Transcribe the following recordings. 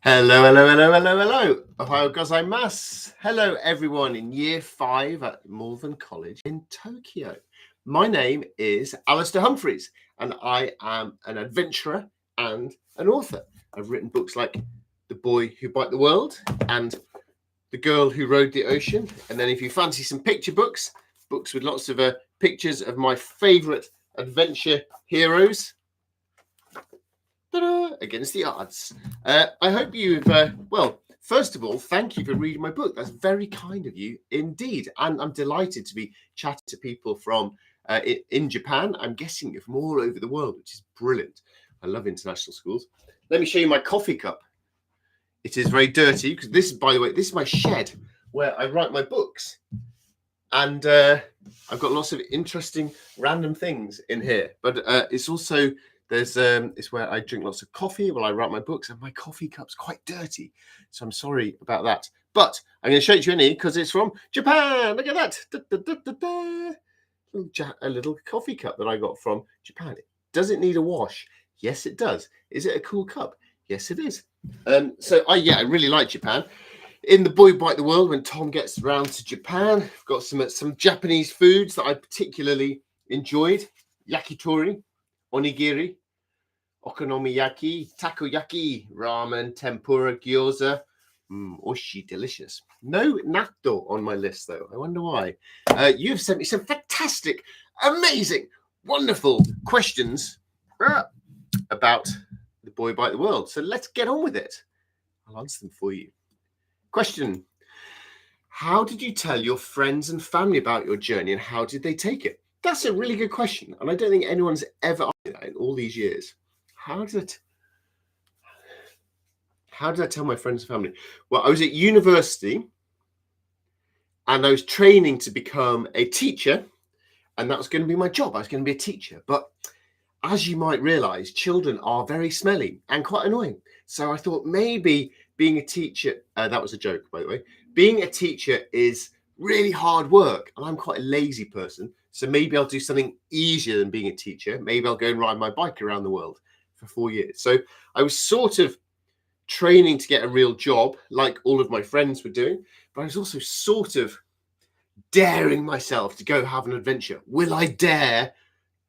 Hello, hello, hello, hello, hello. Ohayou gozaimasu. Hello, everyone in year 5 at Malvern College in Tokyo. My name is Alistair Humphreys, and I am an adventurer and an author. I've written books like The Boy Who Bite the World and The Girl Who Rode the Ocean. And then if you fancy some picture books with lots of pictures of my favourite adventure heroes, against the odds. I hope you've, first of all, thank you for reading my book. That's very kind of you indeed. And I'm delighted to be chatting to people from in Japan. I'm guessing you're from all over the world, which is brilliant. I love international schools. Let me show you my coffee cup. It is very dirty because this, by the way, this is my shed where I write my books. And I've got lots of interesting random things in here. But it's also... it's where I drink lots of coffee while I write my books, and my coffee cup's quite dirty. So I'm sorry about that. But I'm going to show it to you anyway because it's from Japan. Look at that. A little coffee cup that I got from Japan. Does it need a wash? Yes, it does. Is it a cool cup? Yes, it is. I really like Japan. In The Boy Bite the World, when Tom gets around to Japan, I've got some Japanese foods that I particularly enjoyed. Yakitori, onigiri, okonomiyaki, takoyaki, ramen, tempura, gyoza. Oishi, delicious. No natto on my list, though. I wonder why. You've sent me some fantastic, amazing, wonderful questions about The Boy Bite the World. So let's get on with it. I'll answer them for you. Question. How did you tell your friends and family about your journey, and how did they take it? That's a really good question, and I don't think anyone's ever asked me that in all these years. How did I tell my friends and family? Well, I was at university and I was training to become a teacher, and that was going to be my job. I was going to be a teacher. But as you might realize, children are very smelly and quite annoying. So I thought maybe being a teacher, that was a joke, by the way. Being a teacher is really hard work, and I'm quite a lazy person. So maybe I'll do something easier than being a teacher. Maybe I'll go and ride my bike around the world for 4 years. So I was sort of training to get a real job, like all of my friends were doing, but I was also sort of daring myself to go have an adventure. Will I dare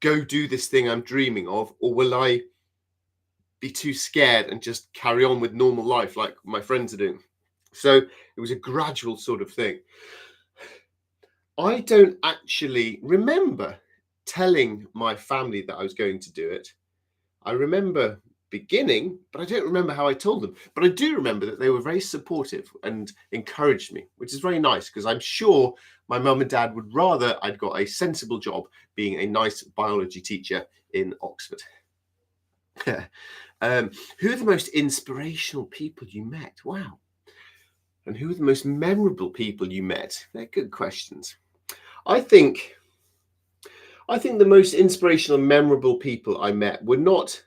go do this thing I'm dreaming of, or will I be too scared and just carry on with normal life like my friends are doing? So it was a gradual sort of thing. I don't actually remember telling my family that I was going to do it. I remember beginning, but I don't remember how I told them. But I do remember that they were very supportive and encouraged me, which is very nice because I'm sure my mum and dad would rather I'd got a sensible job being a nice biology teacher in Oxford. Who are the most inspirational people you met? Wow. And who are the most memorable people you met? They're good questions. I think the most inspirational and memorable people I met were not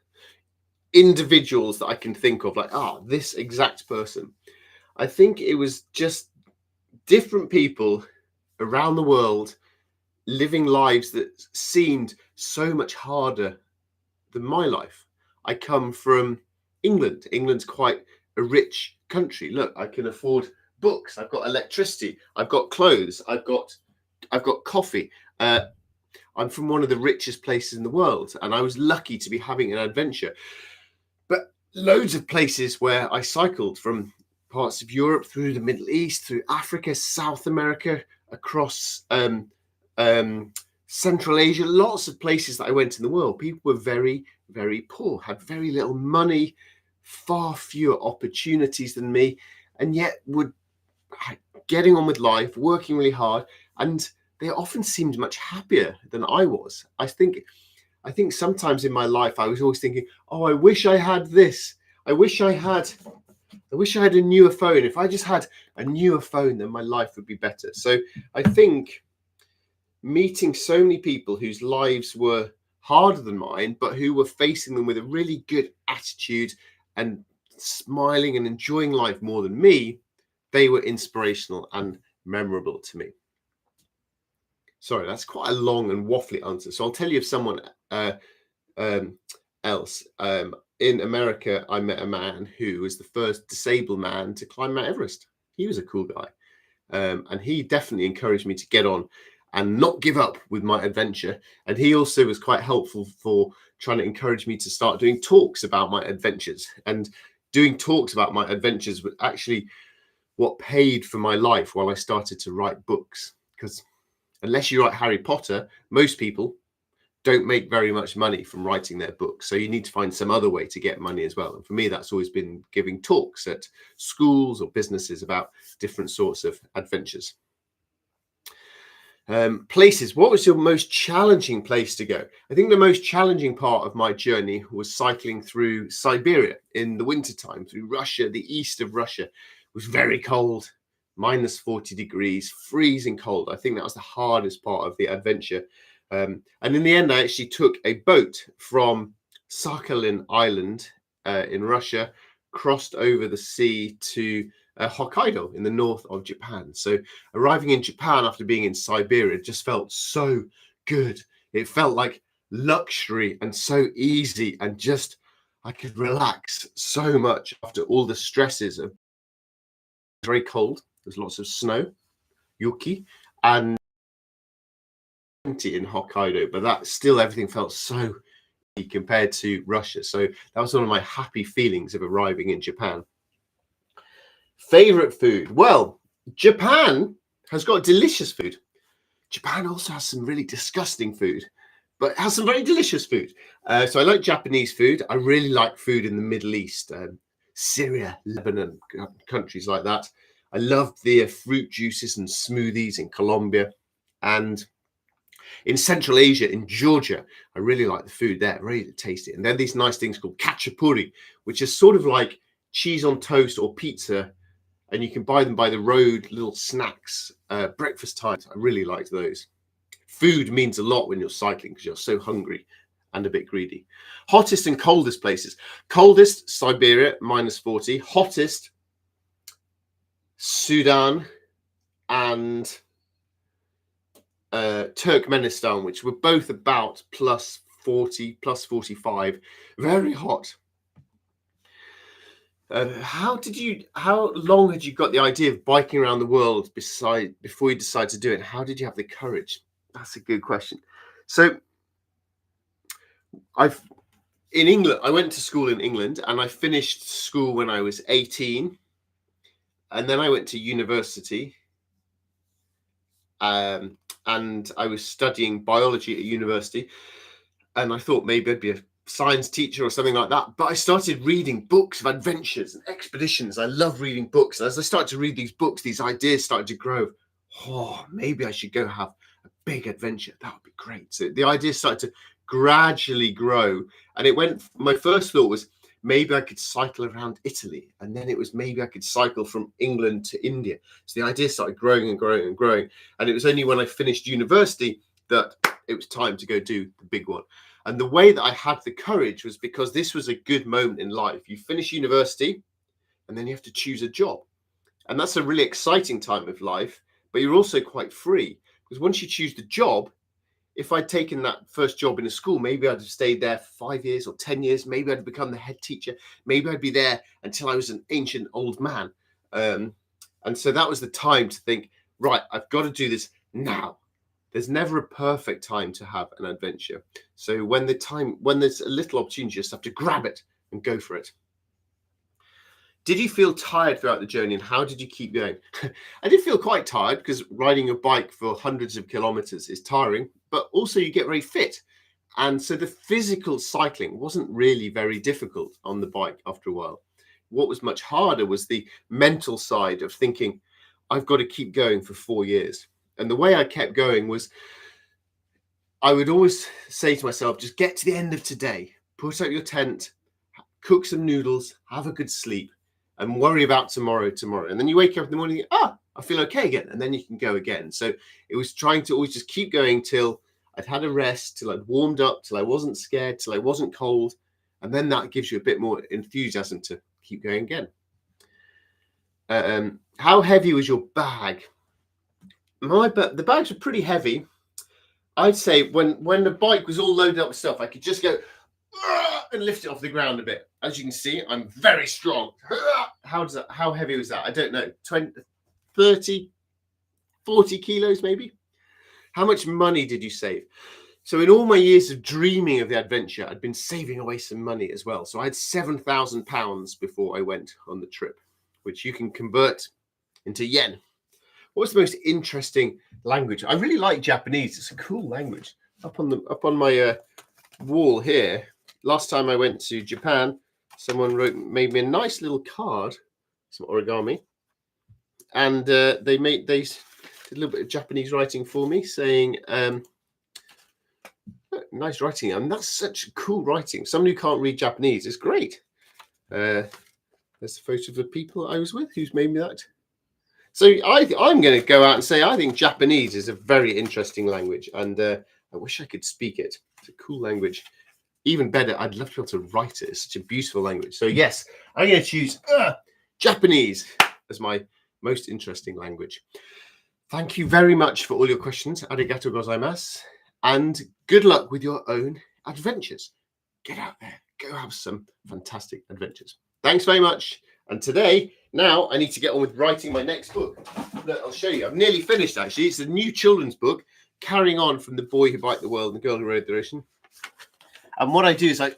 individuals that I can think of, like, this exact person. I think it was just different people around the world living lives that seemed so much harder than my life. I come from England. England's quite a rich country. Look, I can afford books. I've got electricity. I've got clothes. I've got coffee. I'm from one of the richest places in the world, and I was lucky to be having an adventure. But loads of places where I cycled, from parts of Europe through the Middle East, through Africa, South America, across Central Asia, lots of places that I went in the world. People were very, very poor, had very little money, far fewer opportunities than me, and yet were getting on with life, working really hard, and they often seemed much happier than I was. I think sometimes in my life I was always thinking, I wish I had this. I wish I had a newer phone. If I just had a newer phone, then my life would be better. So I think meeting so many people whose lives were harder than mine, but who were facing them with a really good attitude and smiling and enjoying life more than me, they were inspirational and memorable to me. Sorry, that's quite a long and waffly answer. So I'll tell you of someone else. in America, I met a man who was the first disabled man to climb Mount Everest. He was a cool guy. And he definitely encouraged me to get on and not give up with my adventure. And he also was quite helpful for trying to encourage me to start doing talks about my adventures. And doing talks about my adventures was actually what paid for my life while I started to write books. Because unless you write Harry Potter, most people don't make very much money from writing their books. So you need to find some other way to get money as well. And for me, that's always been giving talks at schools or businesses about different sorts of adventures. Places. What was your most challenging place to go? I think the most challenging part of my journey was cycling through Siberia in the wintertime, through Russia. The east of Russia was very cold, minus 40 degrees, freezing cold. I think that was the hardest part of the adventure. And in the end, I actually took a boat from Sakhalin Island in Russia, crossed over the sea to Hokkaido in the north of Japan. So arriving in Japan after being in Siberia just felt so good. It felt like luxury and so easy, and just I could relax so much after all the stresses of very cold. There's lots of snow, yuki, and in Hokkaido, but that still everything felt so compared to Russia. So that was one of my happy feelings of arriving in Japan. Favorite food? Well, Japan has got delicious food. Japan also has some really disgusting food, but it has some very delicious food. So I like Japanese food. I really like food in the Middle East, Syria, Lebanon, countries like that. I love the fruit juices and smoothies in Colombia. And in Central Asia, in Georgia, I really like the food there, really tasty. And then these nice things called khachapuri, which is sort of like cheese on toast or pizza, and you can buy them by the road, little snacks, breakfast times. I really liked those. Food means a lot when you're cycling because you're so hungry and a bit greedy. Hottest and coldest places. Coldest, Siberia, minus 40. Hottest, Sudan and Turkmenistan, which were both about plus 40, plus 45. Very hot. How long had you got the idea of biking around the world before you decided to do it? How did you have the courage? That's a good question. So in England, I went to school in England, and I finished school when I was 18. And then I went to university. And I was studying biology at university. And I thought maybe I'd be a science teacher or something like that. But I started reading books of adventures and expeditions. I love reading books. And as I started to read these books, these ideas started to grow. Oh, maybe I should go have a big adventure. That would be great. So the ideas started to gradually grow. And my first thought was, maybe I could cycle around Italy. And then it was maybe I could cycle from England to India. So the idea started growing and growing and growing. And it was only when I finished university that it was time to go do the big one. And the way that I had the courage was because this was a good moment in life. You finish university and then you have to choose a job. And that's a really exciting time of life, but you're also quite free, because once you choose the job, if I'd taken that first job in a school, maybe I'd have stayed there for 5 years or 10 years. Maybe I'd become the head teacher. Maybe I'd be there until I was an ancient old man. And so that was the time to think, right, I've got to do this now. There's never a perfect time to have an adventure. So when there's a little opportunity, you just have to grab it and go for it. Did you feel tired throughout the journey, and how did you keep going? I did feel quite tired, because riding a bike for hundreds of kilometers is tiring, but also you get very fit. And so the physical cycling wasn't really very difficult on the bike after a while. What was much harder was the mental side of thinking, I've got to keep going for 4 years. And the way I kept going was, I would always say to myself, just get to the end of today, put out your tent, cook some noodles, have a good sleep, and worry about tomorrow. And then you wake up in the morning, I feel okay again. And then you can go again. So it was trying to always just keep going till I'd had a rest, till I'd warmed up, till I wasn't scared, till I wasn't cold. And then that gives you a bit more enthusiasm to keep going again. How heavy was your bag? The bags were pretty heavy. I'd say when the bike was all loaded up with stuff, I could just go and lift it off the ground a bit. As you can see, I'm very strong. How heavy was that? I don't know. 20, 30, 40 kilos maybe. How much money did you save? So in all my years of dreaming of the adventure, I'd been saving away some money as well. So I had £7,000 before I went on the trip, which you can convert into yen. What's the most interesting language? I really like Japanese. It's a cool language. Up on my wall here. Last time I went to Japan, someone made me a nice little card, some origami, and they did a little bit of Japanese writing for me, saying, nice writing, and that's such cool writing. Someone who can't read Japanese is great. There's a photo of the people I was with who's made me that. So I'm going to go out and say I think Japanese is a very interesting language, and I wish I could speak it. It's a cool language. Even better, I'd love to be able to write it. It's such a beautiful language. So yes, I'm going to choose Japanese as my most interesting language. Thank you very much for all your questions. Arigatou gozaimasu. And good luck with your own adventures. Get out there. Go have some fantastic adventures. Thanks very much. And today, now I need to get on with writing my next book. Look, I'll show you. I've nearly finished, actually. It's a new children's book, carrying on from The Boy Who Biked the World and The Girl Who Rode the Ocean. And what I do is I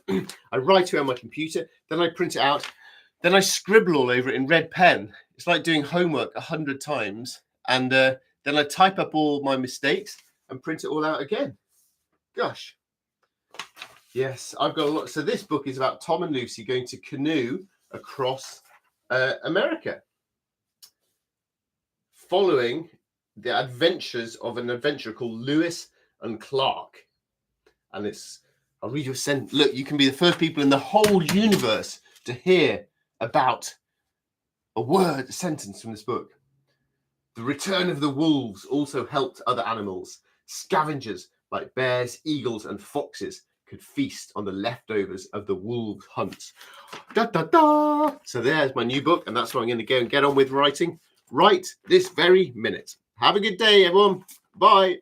write it on my computer, then I print it out, then I scribble all over it in red pen. It's like doing homework 100 times. And then I type up all my mistakes and print it all out again. Gosh. Yes, I've got a lot. So this book is about Tom and Lucy going to canoe across America, following the adventures of an adventurer called Lewis and Clark. And I'll read you a sentence. Look, you can be the first people in the whole universe to hear about a sentence from this book. The return of the wolves also helped other animals. Scavengers like bears, eagles, and foxes could feast on the leftovers of the wolves' hunt. Da, da, da. So there's my new book, and that's what I'm going to go and get on with writing right this very minute. Have a good day, everyone. Bye.